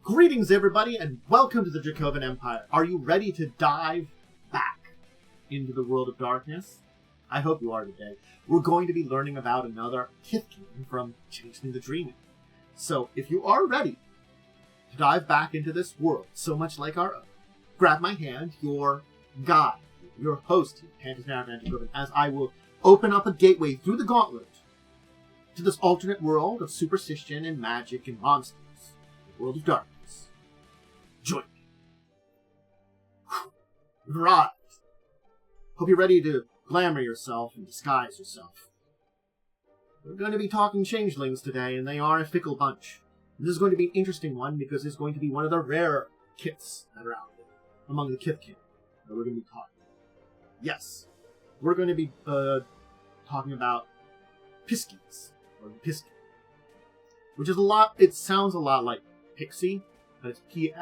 Greetings, everybody, and welcome to the Dracovin Empire. Are you ready to dive back into the world of darkness? I hope you are today. We're going to be learning about another Kithkain from Changeling The Dreaming. So, if you are ready to dive back into this world, so much like our own, grab my hand, your guide, your host, Dracovin, as I will open up a gateway through the gauntlet to this alternate world of superstition and magic and monsters, the world of darkness. Join me. Right. Hope you're ready to glamour yourself and disguise yourself. We're going to be talking changelings today, and they are a fickle bunch. And this is going to be an interesting one because it's going to be one of the rare Kiths that are out there among the Kithkain that we're going to be talking about. Yes, we're going to be talking about Piskies, or Piskey, which is a lot. It sounds a lot like Pixie, but it's Piskey.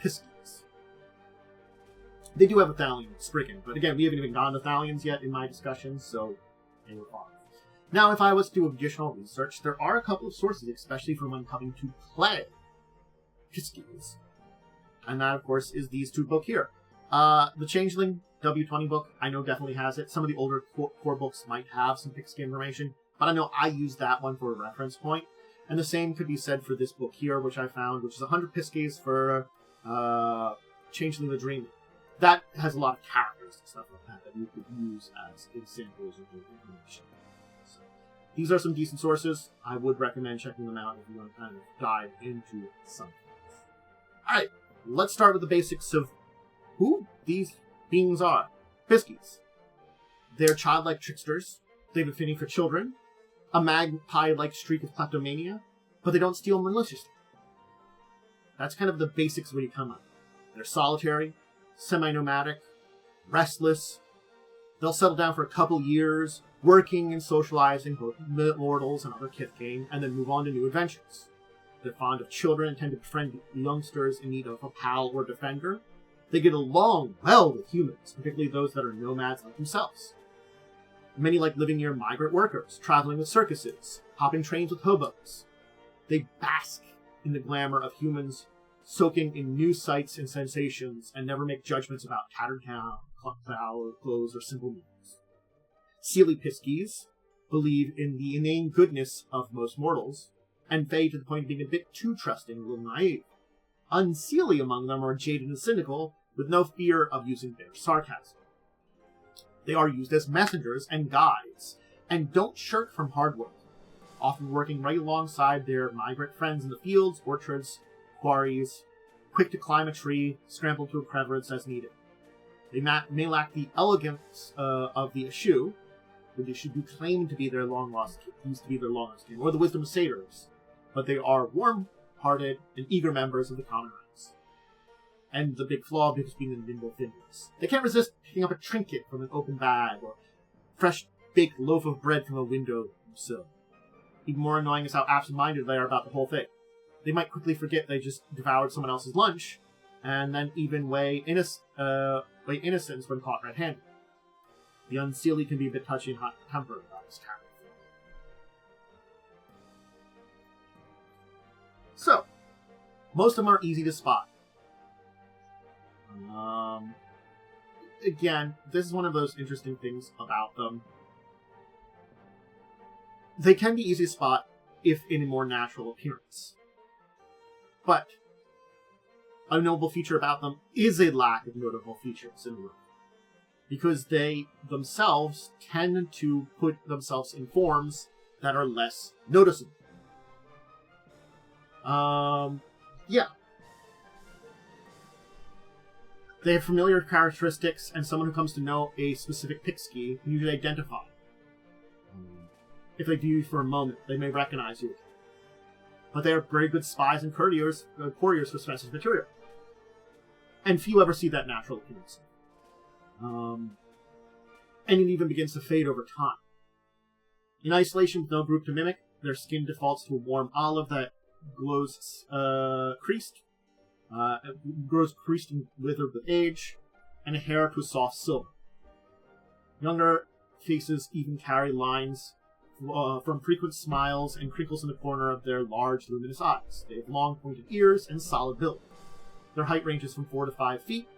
Piskies. They do have a Thalian Spriggan, but again, we haven't even gone to Thalians yet in my discussions, so they were fine. Now, if I was to do additional research, there are a couple of sources, especially for when coming to play Piskies. And that, of course, is these two books here. The Changeling W20 book, I know definitely has it. Some of the older core books might have some Piskey information, but I know I used that one for a reference point. And the same could be said for this book here, which I found, which is 100 Piskies for Changeling The Dreaming. That has a lot of characters and stuff like that you could use as examples of your information. So, these are some decent sources. I would recommend checking them out if you want to kind of dive into something. Alright, let's start with the basics of who these beings are. Piskies. They're childlike tricksters. They have a affinity for children. A magpie-like streak of kleptomania, but they don't steal maliciously. That's kind of the basics when you come up. They're solitary, semi-nomadic, restless. They'll settle down for a couple years, working and socializing both mortals and other Kithkain, and then move on to new adventures. They're fond of children and tend to befriend youngsters in need of a pal or defender. They get along well with humans, particularly those that are nomads like themselves. Many like living near migrant workers, traveling with circuses, hopping trains with hobos. They bask in the glamour of humans, soaking in new sights and sensations, and never make judgments about tattered clothes, or simple meals. Seelie Piskies believe in the inane goodness of most mortals, and fade to the point of being a bit too trusting and a little naive. Unseelie among them are jaded and cynical, with no fear of using their sarcasm. They are used as messengers and guides, and don't shirk from hard work, often working right alongside their migrant friends in the fields, orchards, quarries, quick to climb a tree, scramble to a crevice as needed. They may lack the elegance of the eschew, which should be claimed to be their long-lost kin, or the wisdom of satyrs, but they are warm-hearted and eager members of the common ranks. And the big flaw because being the nimble fingers. They can't resist picking up a trinket from an open bag or fresh baked loaf of bread from a window sill. Even more annoying is how absent-minded they are about the whole thing. They might quickly forget they just devoured someone else's lunch, and then even weigh innocence when caught red-handed. The Unseelie can be a bit touchy and hot-tempered about this kind of thing. So, most of them are easy to spot. Again, this is one of those interesting things about them. They can be easy to spot if in a more natural appearance. But a notable feature about them is a lack of notable features in the room. Because they themselves tend to put themselves in forms that are less noticeable. Yeah. They have familiar characteristics, and someone who comes to know a specific Piskey can usually identify. If they view you for a moment, they may recognize you. But they are very good spies and couriers for Spencer's material. And few ever see that natural appearance. And it even begins to fade over time. In isolation with no group to mimic, their skin defaults to a warm olive that glows creased. It grows creased and withered with age, and a hair to a soft silver. Younger faces even carry lines from frequent smiles and crinkles in the corner of their large, luminous eyes. They have long, pointed ears and solid build. Their height ranges from 4 to 5 feet.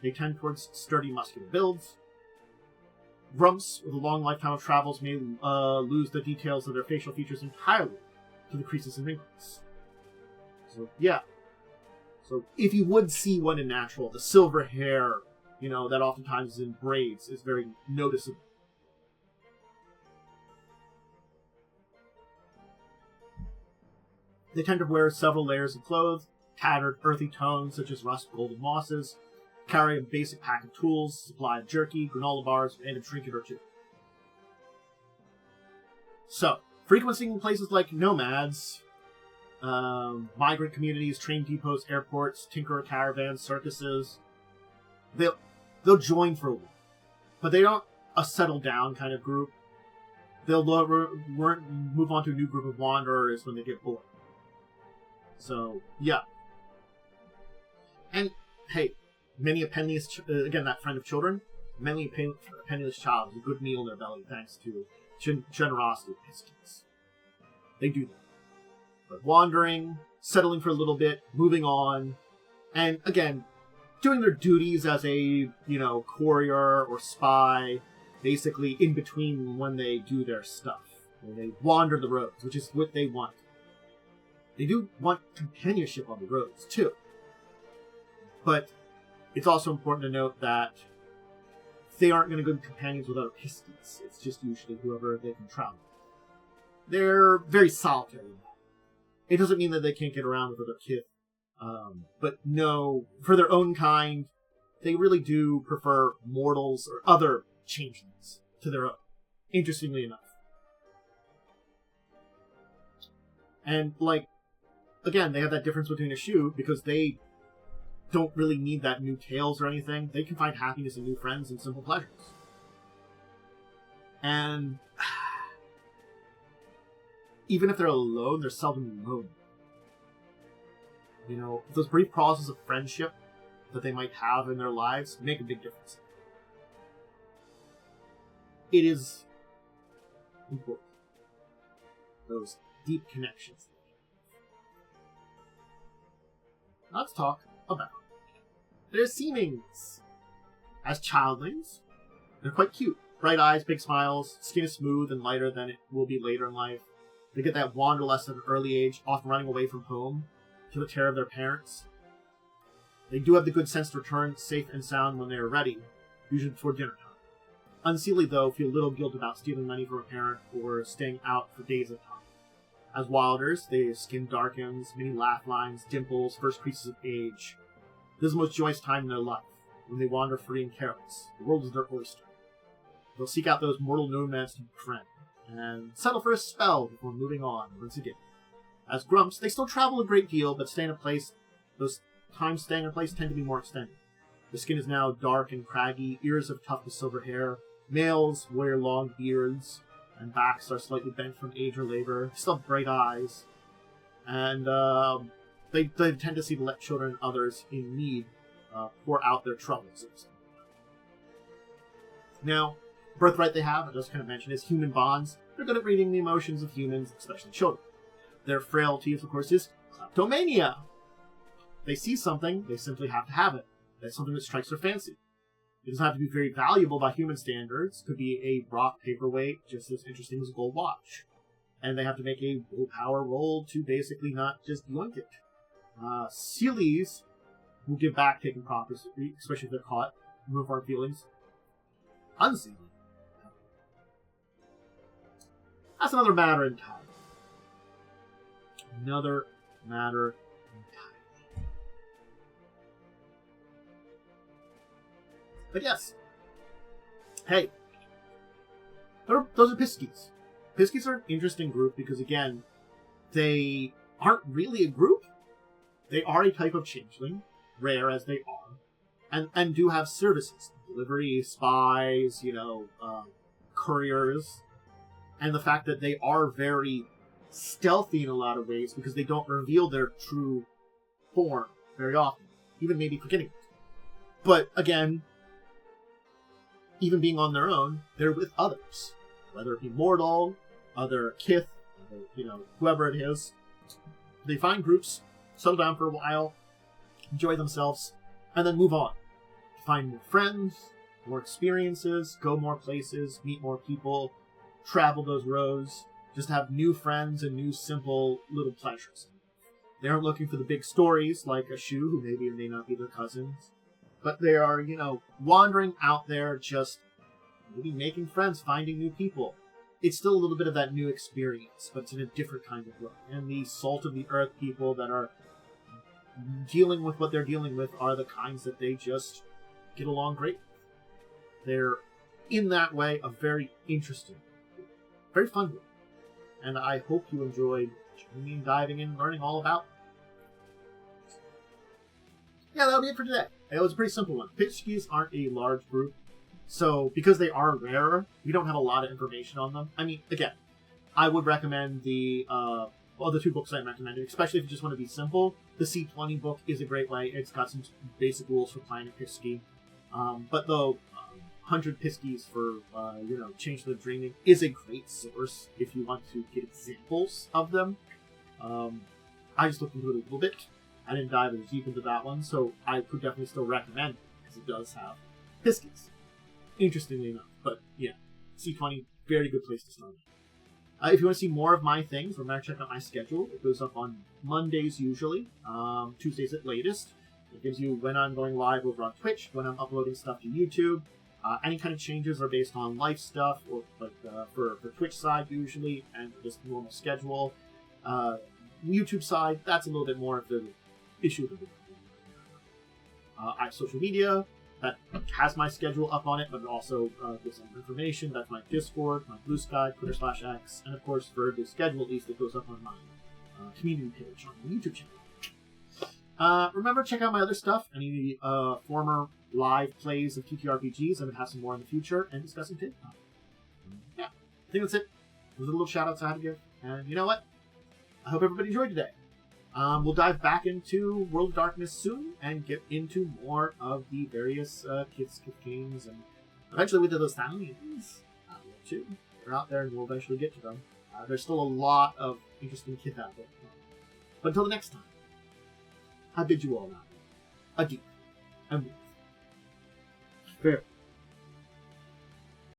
They tend towards sturdy, muscular builds. Grumps, with a long lifetime of travels, may lose the details of their facial features entirely to the creases and wrinkles. So, yeah. So, if you would see one in natural, the silver hair, that oftentimes is in braids, is very noticeable. They tend to wear several layers of clothes, tattered, earthy tones such as rust, gold, and mosses, carry a basic pack of tools, supply of jerky, granola bars, and a trinket or two. So, frequenting places like nomads, migrant communities, train depots, airports, tinkerer caravans, circuses, they'll join for a while, but they don't a settle down kind of group. They'll move on to a new group of wanderers when they get bored. So, yeah. And, hey, many a penniless, again, that friend of children, many a penniless child has a good meal in their belly thanks to generosity of Piskies. They do that. But wandering, settling for a little bit, moving on, and, again, doing their duties as a, courier or spy, basically in between when they do their stuff. When they wander the roads, which is what they want. They do want companionship on the roads, too. But it's also important to note that they aren't going to go companions with other Piskies. It's just usually whoever they can travel with. They're very solitary. It doesn't mean that they can't get around with other Kith. But no, for their own kind, they really do prefer mortals or other changelings to their own, interestingly enough. And, again, they have that difference between a shoe because they don't really need that new tails or anything. They can find happiness in new friends and simple pleasures. And even if they're alone, they're seldom alone. Those brief pauses of friendship that they might have in their lives make a big difference. It is important. Those deep connections. Let's talk about their seemings. As childlings, they're quite cute. Bright eyes, big smiles, skin is smooth and lighter than it will be later in life. They get that wanderlust at an early age, often running away from home to the terror of their parents. They do have the good sense to return safe and sound when they are ready, usually before dinner time. Unseelie, though, feel little guilt about stealing money from a parent or staying out for days at a time. As wilders, their skin darkens, many laugh lines, dimples, first creases of age. This is the most joyous time in their life, when they wander free and careless. The world is their oyster. They'll seek out those mortal nomads to befriend, and settle for a spell before moving on once again. As grumps, they still travel a great deal, but stay in a place. Those times staying in a place tend to be more extended. The skin is now dark and craggy, ears of tough with silver hair. Males wear long beards, and backs are slightly bent from age or labor. They still have bright eyes. And they tend to see to let children and others in need pour out their troubles. Now, birthright they have, I just kind of mentioned, is human bonds. They're good at reading the emotions of humans, especially children. Their frailty, of course, is kleptomania. They see something, they simply have to have it. That's something that strikes their fancy. It doesn't have to be very valuable by human standards. It could be a rock paperweight, just as interesting as a gold watch. And they have to make a willpower roll to basically not just yoink it. Sealies will give back taken property, especially if they're caught. Remove our feelings. Unseelie. That's another matter in time. Another matter in time. But yes. Hey. Those are Piskies. Piskies are an interesting group because, again, they aren't really a group. They are a type of changeling, rare as they are, and do have services. Delivery, spies, couriers. And the fact that they are very stealthy in a lot of ways because they don't reveal their true form very often. Even maybe forgetting it. But, again, even being on their own, they're with others. Whether it be mortal, other Kith, whoever it is. They find groups, settle down for a while, enjoy themselves, and then move on. Find more friends, more experiences, go more places, meet more people, travel those roads, just have new friends and new simple little pleasures. They aren't looking for the big stories like a Shu, who maybe or may not be their cousins, but they are, wandering out there, just maybe making friends, finding new people. It's still a little bit of that new experience, but it's in a different kind of way. And the salt of the earth people that are dealing with what they're dealing with are the kinds that they just get along great with. They're, in that way, a very interesting, very fun group. And I hope you enjoyed diving in and learning all about it. Yeah, that'll be it for today. It was a pretty simple one. Piskies aren't a large group. So, because they are rarer, we don't have a lot of information on them. I mean, again, I would recommend the two books I'm recommending, especially if you just want to be simple. The C20 book is a great way. It's got some basic rules for playing a Piskey. But the 100 Piskies for, Changeling The Dreaming is a great source if you want to get examples of them. I just looked into it a little bit. I didn't dive as deep into that one, so I could definitely still recommend it, because it does have Piskies. Interestingly enough, but yeah, C20, very good place to start. If you want to see more of my things, remember to check out my schedule. It goes up on Mondays usually, Tuesdays at latest. It gives you when I'm going live over on Twitch, when I'm uploading stuff to YouTube. Any kind of changes are based on life stuff, or for Twitch side usually, and just normal schedule. YouTube side, that's a little bit more of the issue of the I have social media that has my schedule up on it, but it also gives some information. That's my Discord, my Blue Sky, Twitter/X, and of course, for the schedule at least, it goes up on my community page on the YouTube channel. Remember, check out my other stuff, any former live plays of TTRPGs. I'm going to have some more in the future, and discussing tabletop. Yeah, I think that's it. Those are the little shout-outs I had to give. And you know what? I hope everybody enjoyed today. We'll dive back into World of Darkness soon and get into more of the various Kiths, Kithkains, and eventually with those Thalians too. They're out there and we'll eventually get to them. There's still a lot of interesting Kith out there. But until the next time, I bid you all now adieu and farewell.